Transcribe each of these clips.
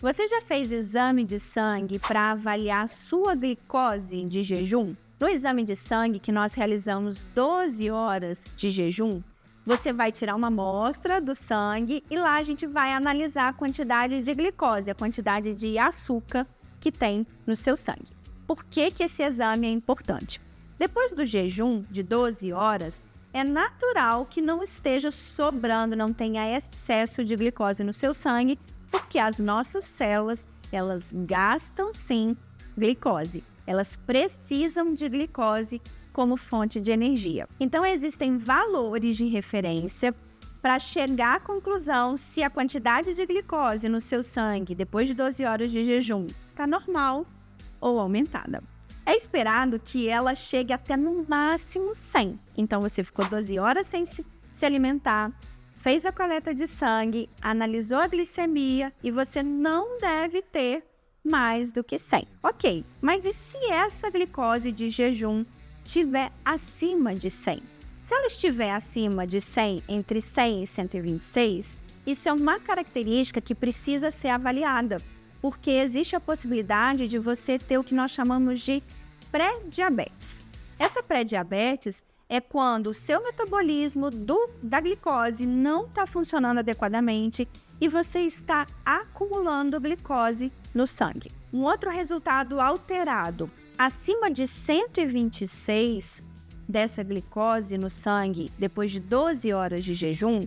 Você já fez exame de sangue para avaliar sua glicose de jejum? No exame de sangue que nós realizamos 12 horas de jejum, você vai tirar uma amostra do sangue e lá a gente vai analisar a quantidade de glicose, a quantidade de açúcar que tem no seu sangue. Por que esse exame é importante? Depois do jejum de 12 horas, é natural que não esteja sobrando, não tenha excesso de glicose no seu sangue, porque as nossas células, elas gastam sim glicose. Elas precisam de glicose como fonte de energia. Então, existem valores de referência para chegar à conclusão se a quantidade de glicose no seu sangue depois de 12 horas de jejum está normal ou aumentada. É esperado que ela chegue até no máximo 100. Então, você ficou 12 horas sem se alimentar, fez a coleta de sangue, analisou a glicemia e você não deve ter mais do que 100. Ok, mas e se essa glicose de jejum estiver acima de 100? Se ela estiver acima de 100, entre 100 e 126, isso é uma característica que precisa ser avaliada, porque existe a possibilidade de você ter o que nós chamamos de pré-diabetes. Essa pré-diabetes é quando o seu metabolismo da glicose não está funcionando adequadamente e você está acumulando glicose no sangue. Um outro resultado alterado, acima de 126 dessa glicose no sangue depois de 12 horas de jejum,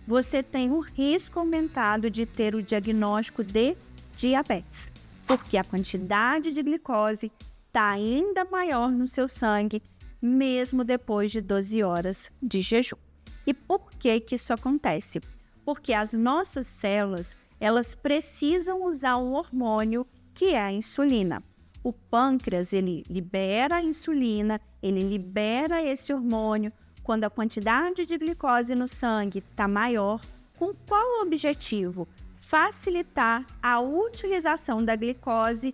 você tem um risco aumentado de ter o diagnóstico de diabetes, porque a quantidade de glicose está ainda maior no seu sangue, mesmo depois de 12 horas de jejum. E por que isso acontece? Porque as nossas células, elas precisam usar um hormônio que é a insulina. O pâncreas, ele libera a insulina, ele libera esse hormônio quando a quantidade de glicose no sangue está maior. Com qual objetivo? Facilitar a utilização da glicose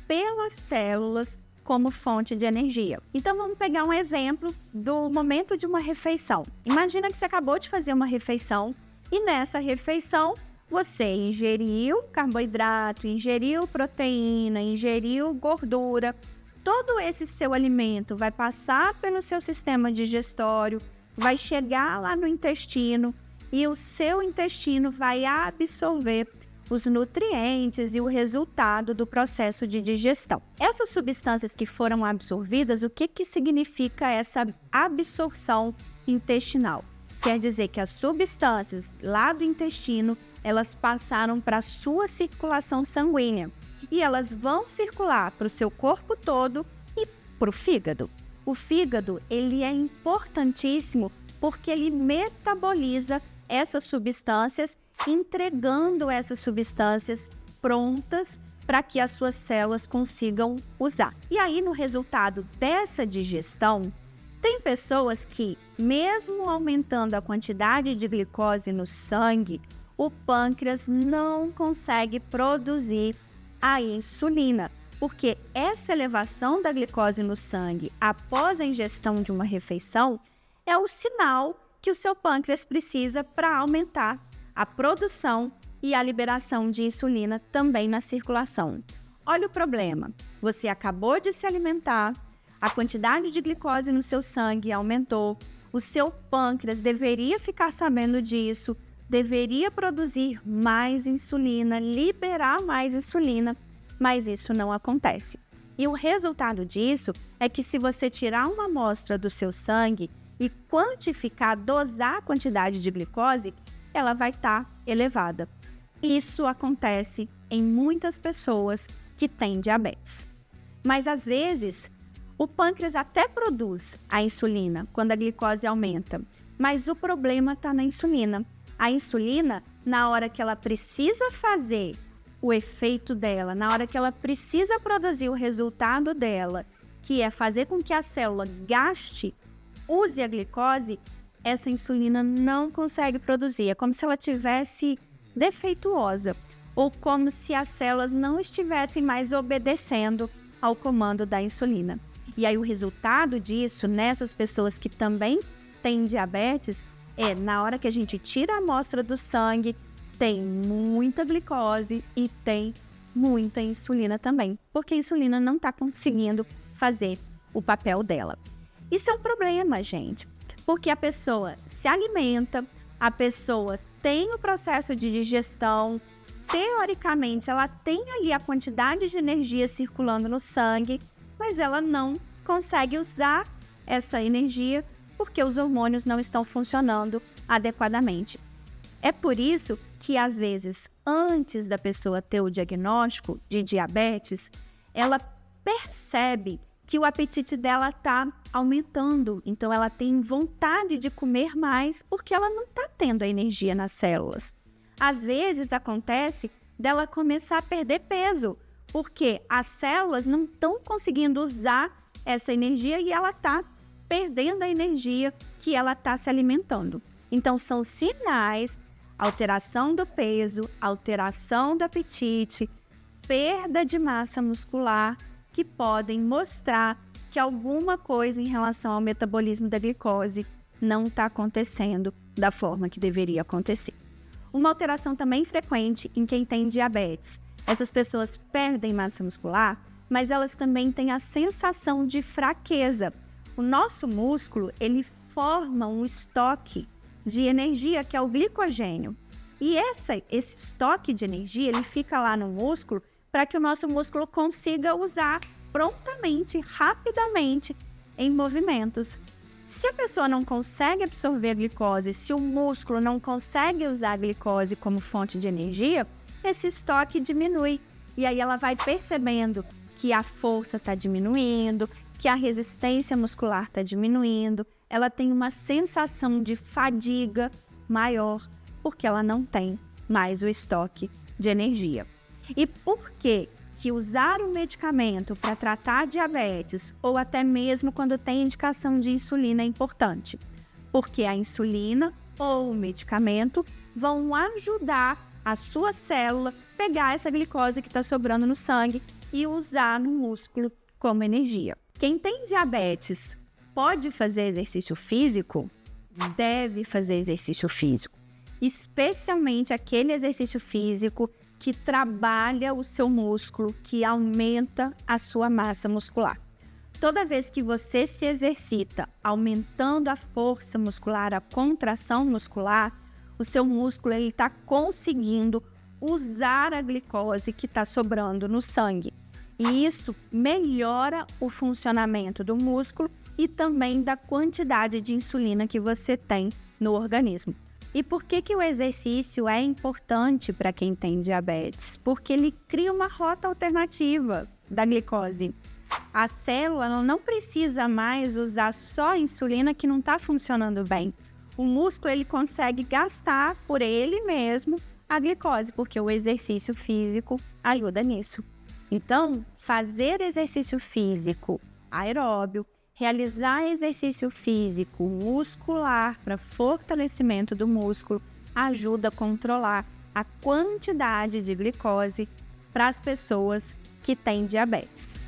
pelas células como fonte de energia. Então, vamos pegar um exemplo do momento de uma refeição. Imagina que você acabou de fazer uma refeição e nessa refeição você ingeriu carboidrato, ingeriu proteína, ingeriu gordura. Todo esse seu alimento vai passar pelo seu sistema digestório, vai chegar lá no intestino e o seu intestino vai absorver os nutrientes e o resultado do processo de digestão. Essas substâncias que foram absorvidas, o que significa essa absorção intestinal? Quer dizer que as substâncias lá do intestino, elas passaram para a sua circulação sanguínea e elas vão circular para o seu corpo todo e para o fígado. O fígado, ele é importantíssimo porque ele metaboliza essas substâncias, entregando essas substâncias prontas para que as suas células consigam usar. E aí, no resultado dessa digestão, tem pessoas que, mesmo aumentando a quantidade de glicose no sangue, o pâncreas não consegue produzir a insulina, porque essa elevação da glicose no sangue após a ingestão de uma refeição é o sinal que o seu pâncreas precisa para aumentar a produção e a liberação de insulina também na circulação. Olha o problema, você acabou de se alimentar, a quantidade de glicose no seu sangue aumentou, o seu pâncreas deveria ficar sabendo disso, deveria produzir mais insulina, liberar mais insulina, mas isso não acontece. E o resultado disso é que se você tirar uma amostra do seu sangue e quantificar, dosar a quantidade de glicose, ela vai estar elevada. Isso acontece em muitas pessoas que têm diabetes. Mas às vezes, o pâncreas até produz a insulina quando a glicose aumenta, mas o problema está na insulina. A insulina, na hora que ela precisa fazer o efeito dela, na hora que ela precisa produzir o resultado dela, que é fazer com que a célula use a glicose, essa insulina não consegue produzir. É como se ela tivesse defeituosa ou como se as células não estivessem mais obedecendo ao comando da insulina. E aí o resultado disso, nessas pessoas que também têm diabetes, é na hora que a gente tira a amostra do sangue, tem muita glicose e tem muita insulina também, porque a insulina não está conseguindo fazer o papel dela. Isso é um problema, gente, porque a pessoa se alimenta, a pessoa tem o processo de digestão, teoricamente ela tem ali a quantidade de energia circulando no sangue, mas ela não consegue usar essa energia porque os hormônios não estão funcionando adequadamente. É por isso que, às vezes, antes da pessoa ter o diagnóstico de diabetes, ela percebe que o apetite dela está aumentando. Então, ela tem vontade de comer mais porque ela não está tendo a energia nas células. Às vezes, acontece dela começar a perder peso, porque as células não estão conseguindo usar essa energia e ela está perdendo a energia que ela está se alimentando. Então, são sinais: alteração do peso, alteração do apetite, perda de massa muscular, que podem mostrar que alguma coisa em relação ao metabolismo da glicose não está acontecendo da forma que deveria acontecer. Uma alteração também frequente em quem tem diabetes. Essas pessoas perdem massa muscular, mas elas também têm a sensação de fraqueza. O nosso músculo, ele forma um estoque de energia, que é o glicogênio. E esse estoque de energia, ele fica lá no músculo para que o nosso músculo consiga usar prontamente, rapidamente, em movimentos. Se a pessoa não consegue absorver a glicose, se o músculo não consegue usar a glicose como fonte de energia, esse estoque diminui. E aí ela vai percebendo que a força está diminuindo, que a resistência muscular está diminuindo, ela tem uma sensação de fadiga maior, porque ela não tem mais o estoque de energia. E por que usar um medicamento para tratar diabetes, ou até mesmo quando tem indicação de insulina, é importante? Porque a insulina ou o medicamento vão ajudar a sua célula a pegar essa glicose que está sobrando no sangue e usar no músculo como energia. Quem tem diabetes pode fazer exercício físico? Deve fazer exercício físico, especialmente aquele exercício físico que trabalha o seu músculo, que aumenta a sua massa muscular. Toda vez que você se exercita aumentando a força muscular, a contração muscular, o seu músculo está conseguindo usar a glicose que está sobrando no sangue. E isso melhora o funcionamento do músculo e também da quantidade de insulina que você tem no organismo. E por que o exercício é importante para quem tem diabetes? Porque ele cria uma rota alternativa da glicose. A célula não precisa mais usar só a insulina que não está funcionando bem. O músculo ele consegue gastar por ele mesmo a glicose, porque o exercício físico ajuda nisso. Então, fazer exercício físico aeróbio, realizar exercício físico muscular para fortalecimento do músculo ajuda a controlar a quantidade de glicose para as pessoas que têm diabetes.